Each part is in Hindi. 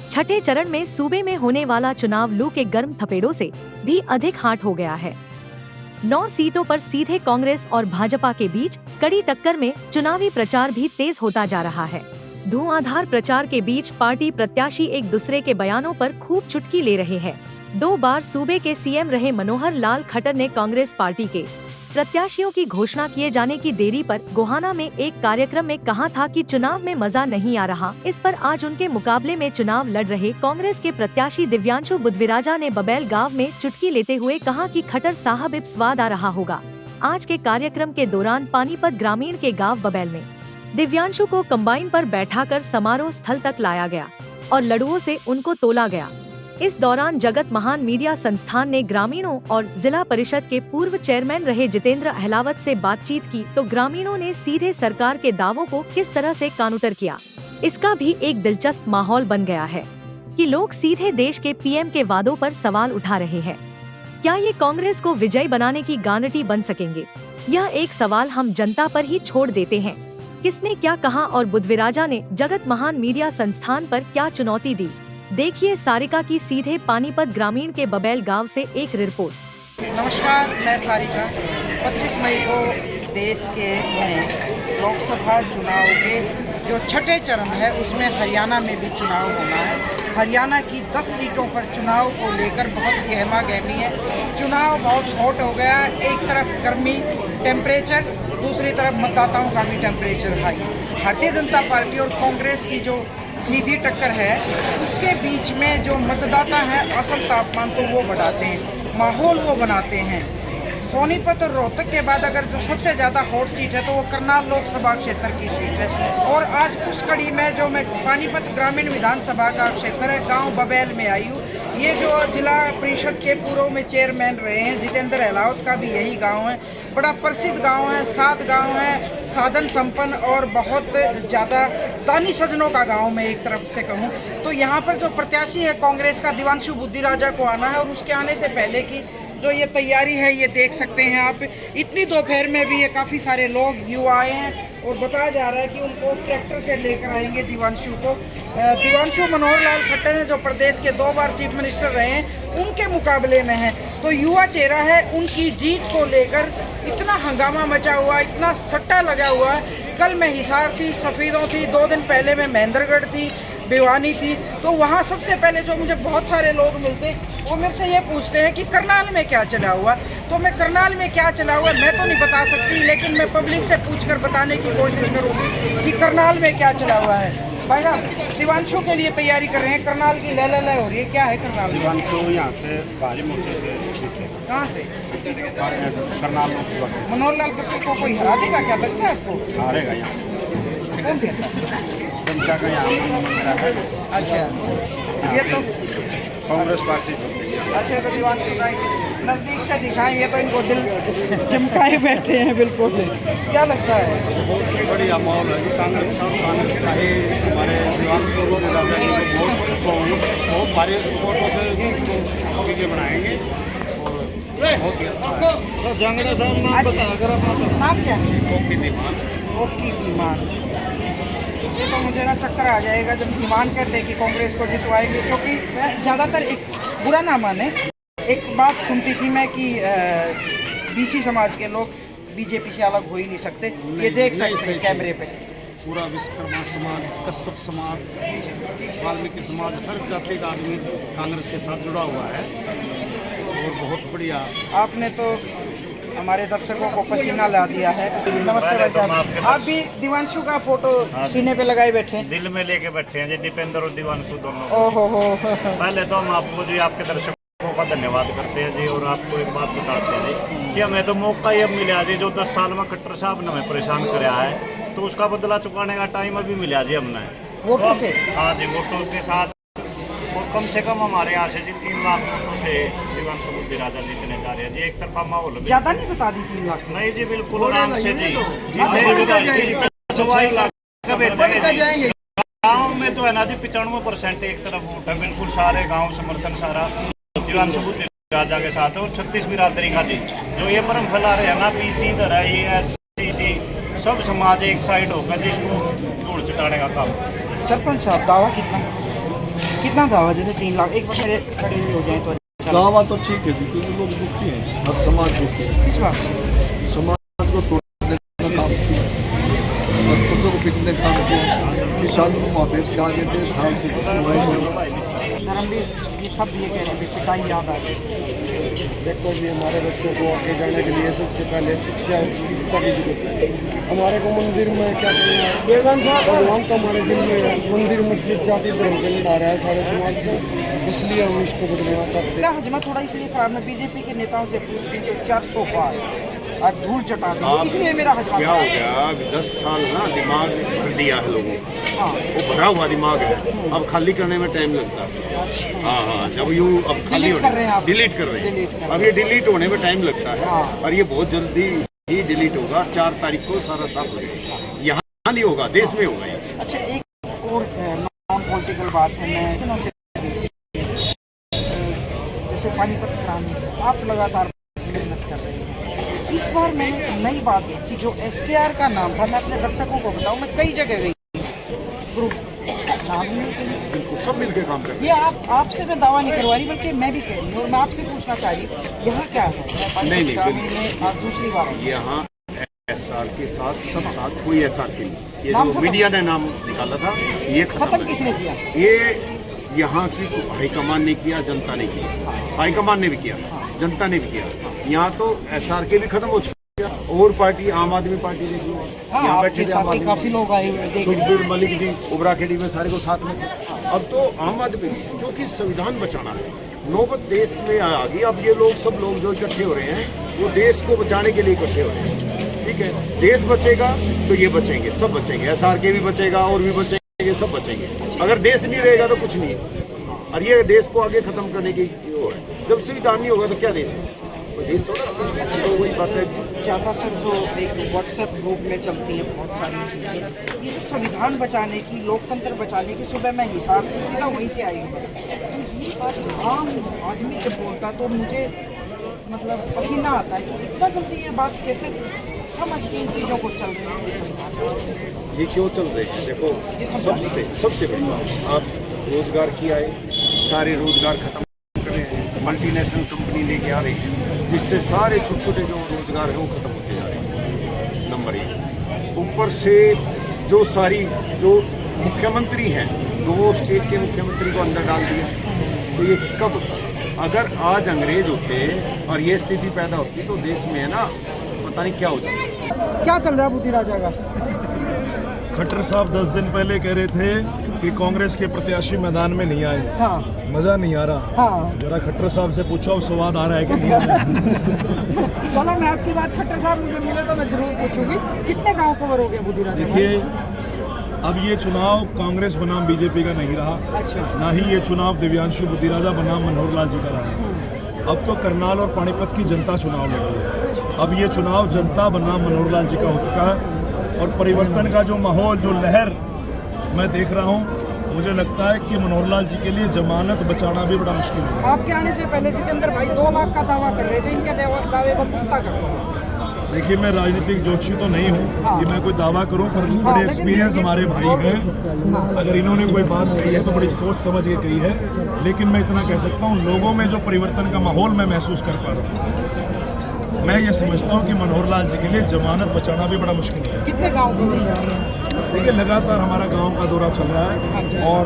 छठे चरण में सूबे में होने वाला चुनाव लू के गर्म थपेड़ों से भी अधिक हाट हो गया है। 9 सीटों पर सीधे कांग्रेस और भाजपा के बीच कड़ी टक्कर में चुनावी प्रचार भी तेज होता जा रहा है। धुआंधार प्रचार के बीच पार्टी प्रत्याशी एक दूसरे के बयानों पर खूब चुटकी ले रहे हैं। 2 बार सूबे के सीएम रहे मनोहर लाल खट्टर ने कांग्रेस पार्टी के प्रत्याशियों की घोषणा किए जाने की देरी पर गोहाना में एक कार्यक्रम में कहा था कि चुनाव में मजा नहीं आ रहा। इस पर आज उनके मुकाबले में चुनाव लड़ रहे कांग्रेस के प्रत्याशी दिव्यांशु बुद्धविराजा ने बबैल गांव में चुटकी लेते हुए कहा कि खट्टर साहब अब स्वाद आ रहा होगा। आज के कार्यक्रम के दौरान पानीपत ग्रामीण के गाँव बबैल में दिव्यांशु को कंबाइन पर बैठाकर समारोह स्थल तक लाया गया और लड़ुओं से उनको तोला गया। इस दौरान जगत महान मीडिया संस्थान ने ग्रामीणों और जिला परिषद के पूर्व चेयरमैन रहे जितेंद्र अहलावत से बातचीत की तो ग्रामीणों ने सीधे सरकार के दावों को किस तरह से काउंटर किया, इसका भी एक दिलचस्प माहौल बन गया है कि लोग सीधे देश के पीएम के वादों पर सवाल उठा रहे हैं। क्या ये कांग्रेस को विजयी बनाने की गारंटी बन सकेंगे? यह एक सवाल हम जनता पर ही छोड़ देते हैं। किसने क्या कहा और बुद्धविराजा ने जगत महान मीडिया संस्थान पर क्या चुनौती दी? देखिए सारिका की सीधे पानीपत ग्रामीण के बबैल गांव से एक रिपोर्ट। नमस्कार, मैं सारिका। 25 मई को देश के लोकसभा चुनाव के जो छठे चरण है उसमें हरियाणा में भी चुनाव होना है। हरियाणा की 10 सीटों पर चुनाव को लेकर बहुत गहमा गहमी है। चुनाव बहुत हॉट हो गया। एक तरफ गर्मी टेम्परेचर, दूसरी तरफ मतदाताओं का भी temperature high. Bharatiya Janata party और कांग्रेस की जो सीधी टक्कर है उसके बीच में जो मतदाता हैं असल तापमान तो वो बढ़ाते हैं, माहौल वो बनाते हैं। सोनीपत और रोहतक के बाद अगर जो सबसे ज़्यादा हॉट सीट है तो वो करनाल लोकसभा क्षेत्र की सीट है। और आज उस कड़ी में जो मैं पानीपत ग्रामीण विधानसभा का क्षेत्र है गांव बबैल में आई हूँ। ये जो जिला परिषद के पूर्व में चेयरमैन रहे हैं जितेंद्र अहलावत का भी यही गांव है। बड़ा प्रसिद्ध गांव है, 7 गांव है, साधन संपन्न और बहुत ज़्यादा दानी सज्जनों का गांव में एक तरफ से कहूँ तो यहाँ पर जो प्रत्याशी है कांग्रेस का दिव्यांशु बुद्धविराजा को आना है और उसके आने से पहले की जो ये तैयारी है ये देख सकते हैं आप। इतनी दोपहर में भी ये काफ़ी सारे लोग युवा आए हैं और बताया जा रहा है कि उनको ट्रैक्टर से लेकर आएंगे दिव्यांशु को। दिव्यांशु मनोहर लाल खट्टर हैं जो प्रदेश के 2 बार चीफ मिनिस्टर रहे हैं, उनके मुकाबले में है। तो युवा चेहरा है, उनकी जीत को लेकर इतना हंगामा मचा हुआ, इतना सट्टा लगा हुआ है। कल मैं हिसार थी, सफ़ीरों थी, 2 दिन पहले मैं महेंद्रगढ़ थी, भिवानी थी। तो वहाँ सबसे पहले जो मुझे बहुत सारे लोग मिलते वो मेरे से ये पूछते हैं कि करनाल में क्या चला हुआ। तो मैं करनाल में क्या चला हुआ मैं तो नहीं बता सकती, लेकिन मैं पब्लिक से पूछकर बताने की कोशिश करूँगी कि करनाल में क्या चला हुआ है। भाई साहब, दिव्यांशु के लिए तैयारी कर रहे हैं, करनाल की लय हो रही है, क्या है करनाल? दिव्यांशु यहाँ से भारी मोर्चे से कहाँ से? करनाल मनोहर लाल खट्टर को कोई हरा देगा क्या लगता है आपको? हारेगा यहाँ से। कौन कहता है? जनता का यहाँ है। अच्छा, ये तो कांग्रेस पार्टी। अच्छा, तो दिव्यांशु नजदीक से दिखाएं, ये तो इनको दिल चमकाए बैठे हैं बिल्कुल। क्या लगता है? बहुत बढ़िया माहौल है कांग्रेस का ही हमारे दिव्यांशु को बहुत भारी वोटों से चीज़ें बनाएंगे। तो जंगड़ा साहब नाम बता, अगर अपना नाम क्या है? ओकी धीमान। ओकी धीमान। ये तो मुझे ना चक्कर आ जाएगा जब धीमान कहते हैं कि कांग्रेस को जितवाएंगे, क्योंकि ज़्यादातर एक बुरा ना माने, एक बात सुनती थी मैं कि बीसी समाज के लोग बीजेपी से अलग हो ही नहीं सकते। ये देख सकते हैं कैमरे पे। पूरा विश्वकर्मा समाज, कश्यप समाज, वाल्मीकि समाज, हर जाति का आदमी कांग्रेस के साथ जुड़ा हुआ है और बहुत बढ़िया। आपने तो हमारे दर्शकों को पसीना ला दिया है। नमस्ते भाई साहब, आप भी दिव्यांशु का फोटो सीने पे लगाए बैठे हैं? दिल में लेके बैठे हैं जी, दीपेंद्र और दिव्यांशु दोनों। ओहो हो। पहले तो हम आपको जी आपके दर्शकों का धन्यवाद करते हैं जी और आपको एक बात बताते हैं जी कि हमें तो मौका ही अब मिला जी, जो 10 साल में खट्टर साहब ने हमें परेशान कराया है तो उसका बदला चुकाने का टाइम अभी मिला जी हमने वोटों से। हाँ जी, वोटों के साथ। और कम से कम हमारे यहाँ से जी 3 लाख वोटों से दिव्यांशु बुद्धविराजा जीतने जा रहे हैं जी। एक तरफा माहौल ज़्यादा नहीं बता दी 3 लाख? नहीं जी, बिल्कुल आराम से जी। गाँव में तो है ना जी 95% एक तरफ वोट है, बिल्कुल सारे गाँव समर्थन सारा दिव्यांशु बुद्धविराजा के साथ है। और 36 बिरादरी का जी जो ये परम फैला रहे हैं ना, पीसी इधर है, ये SC सब समाज एक साइड होकर जी इसको धूल चटाने का काम। सरपंच साहब, दावा कितना? कितना दावा जैसे 3 लाख एक बार मेरे खड़े भी हो जाए तो अच्छा दावा तो ठीक है जी, क्योंकि लोग दुखी हैं, हर समाज दुखी है। किस बात से? समाज को तोड़ने का काम किया, सरपंचों को पिटने का काम किया, किसानों को महापेश के आगे थे, साल की धर्मवीर ये सब ये कह रहे हैं पिटाई याद आ गई। देखो भी हमारे बच्चों को आगे जाने के लिए सबसे पहले शिक्षा और चिकित्सा की जरूरत है। हमारे को मंदिर में क्या भगवान तो हमारे दिल में है, मंदिर मस्जिद जाति धर्म के लड़ा रहा है सारे समाज को, इसलिए हम इसको बदलना चाहते हैं। मेरा हजमा थोड़ा इसलिए खराब है, बीजेपी के नेताओं से पूछ दी तो 400 पार आज धूल चटा दी, इसलिए मेरा हजमा क्या हो गया? अभी 10 साल ना दिमाग भर दिया है लोगों को, हाँ वो भरा हुआ दिमाग है, अब खाली करने में टाइम लगता है। हाँ, जब यू अब खाली डिलीट कर रहे हैं आप। डिलीट कर रहे हैं, अब ये डिलीट होने में टाइम लगता है और ये बहुत जल्दी ही डिलीट होगा। 4 तारीख को सारा साफ हो जाएगा, यहाँ नहीं होगा, देश में होगा ये। अच्छा एक और नॉन पॉलिटिकल बात है, मैं जैसे पानीपत कराने आप लगातार मेहनत कर रहे हैं। इस बार मैंने एक नई बात देखी, जो SKR का नाम था, मैं अपने दर्शकों को बताऊं, मैं कई जगह गई ग्रुप नाम बिल्कुल सब मिलकर काम करें। ये आपसे मैं दावा नहीं करवा रही, बल्कि मैं भी कह रही हूँ और मैं आपसे पूछना चाह रही हूँ यहाँ क्या है? नहीं, आप दूसरी बार आई। यहाँ SR के साथ सब साथ कोई SR के नहीं, ये नाम जो खत्म। मीडिया ने नाम निकाला था ये खत्म किसने किया? ये यहाँ की हाईकमान ने किया, जनता ने किया, हाईकमान ने भी किया, जनता ने भी किया। यहाँ तो SR के भी खत्म हो चुका, और पार्टी आम आदमी पार्टी देखी, हाँ, यहाँ आपके बैठे थे साथ आम ही आदमी, काफी लोग आए हुए देख रहे हैं। सुखबीर मलिक जी, उबरा खेड़ी में सारे को साथ में थे। अब तो आम आदमी, क्योंकि संविधान बचाना है, नौबत देश में आ गई। अब ये लोग सब लोग जो इकट्ठे हो रहे हैं वो देश को बचाने के लिए इकट्ठे हो रहे हैं, ठीक है। देश बचेगा तो ये बचेंगे, सब बचेंगे, SR के भी बचेगा और भी बचेंगे, सब बचेंगे। अगर देश नहीं रहेगा तो कुछ नहीं है, और ये देश को आगे खत्म करने की वो है। जब संविधान नहीं होगा तो क्या देश है? देश थोड़ा, तो वही बात है। ज़्यादातर जो एक व्हाट्सएप ग्रुप में चलती है बहुत सारी चीज़ें, ये जो संविधान बचाने की, लोकतंत्र बचाने की, सुबह मैं हिसाब की सीधा वहीं से आई हूँ। तो ये बात आम आदमी जब बोलता तो मुझे मतलब पसीना आता है कि इतना जल्दी ये बात कैसे समझ के इन चीज़ों को चल रही है। ये क्यों चल रहे हैं? देखो, सबसे बड़ी बात, आप रोजगार की आए, सारे रोजगार खत्म कर रहे हैं, मल्टीनेशनल कंपनी लेके आ रही है, जिससे सारे छोटे छोटे जो रोजगार है वो खत्म होते जा रहे हैं, नंबर 1। ऊपर से जो मुख्यमंत्री हैं, 2 स्टेट के मुख्यमंत्री को अंदर डाल दिया। तो ये कब, अगर आज अंग्रेज होते और ये स्थिति पैदा होती तो देश में है ना, पता नहीं क्या हो जाता। क्या चल रहा है बुद्धि राजा का? खट्टर साहब 10 दिन पहले कह रहे थे कि कांग्रेस के प्रत्याशी मैदान में नहीं आए, हाँ मजा नहीं आ रहा। हाँ जरा खट्टर साहब से पूछो स्वाद आ रहा है कि नहीं आ रहा है। चलो मैं आपकी बात, खट्टर साहब मुझे मिले तो मैं जरूर पूछूंगी, कितने गांव कवर हो गए बुद्धि राजा? देखिए, अब ये चुनाव कांग्रेस बनाम बीजेपी का नहीं रहा, अच्छा, ना ही ये चुनाव दिव्यांशु बुद्धिराजा बनाम मनोहर लाल जी का रहा। अब तो करनाल और पानीपत की जनता चुनाव लड़ रही है। अब ये चुनाव जनता बनाम मनोहर लाल जी का हो चुका है, और परिवर्तन का जो माहौल, जो लहर मैं देख रहा हूँ, मुझे लगता है कि मनोहर लाल जी के लिए जमानत बचाना भी बड़ा मुश्किल है। आपके आने से पहले जितेंद्र भाई 2 लाख का दावा कर रहे थे, इनके दावे को पुख्ता कर। देखिए, मैं राजनीतिक ज्योतिषी तो नहीं हूँ हाँ। कि मैं कोई दावा करूँ, पर बड़े एक्सपीरियंस हमारे भाई हैं। अगर इन्होंने कोई बात कही है तो बड़ी सोच समझ के कही है, लेकिन मैं इतना कह सकता हूँ, लोगों में जो परिवर्तन का माहौल मैं महसूस कर पा रहा हूँ, मैं ये समझता हूँ कि मनोहर लाल जी के लिए जमानत बचाना भी बड़ा मुश्किल है। कितने गाँव कवर किया? देखिए, लगातार हमारा गांव का दौरा चल रहा है, और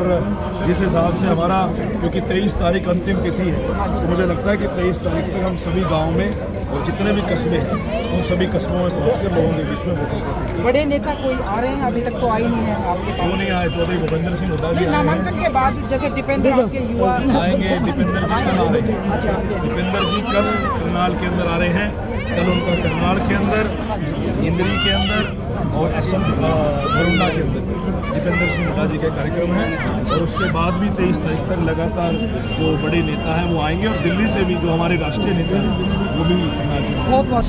जिस हिसाब से हमारा, क्योंकि 23 तारीख अंतिम तिथि है, तो मुझे लगता है कि 23 तारीख तक हम सभी गाँव में और जितने भी कस्बे हैं उन सभी कस्बों में पहुंचकर लोगों के बीच में वोटों को। बड़े नेता कोई आ रहे हैं? अभी तक तो आई नहीं है आपके पास। क्यों नहीं आए? चौधरी भूपेंद्र सिंह हुड्डा जी आए नामांकन के बाद जैसे दीपेंद्र आपके युवा आएंगे। दीपेंद्र जी कल आ रहे हैं। अच्छा, दीपेंद्र जी कल करनाल के अंदर आ रहे हैं। कल उनका करनाल के अंदर, इंद्री के अंदर और असम भरुंडा के अंदर दीपेंद्र सिंह हुड्डा जी के कार्यक्रम हैं, और उसके बाद भी 23 तारीख तक लगातार जो बड़े नेता हैं वो आएंगे, और दिल्ली से भी जो हमारे राष्ट्रीय नेता हैं वो भी करनाल के। बहुत बहुत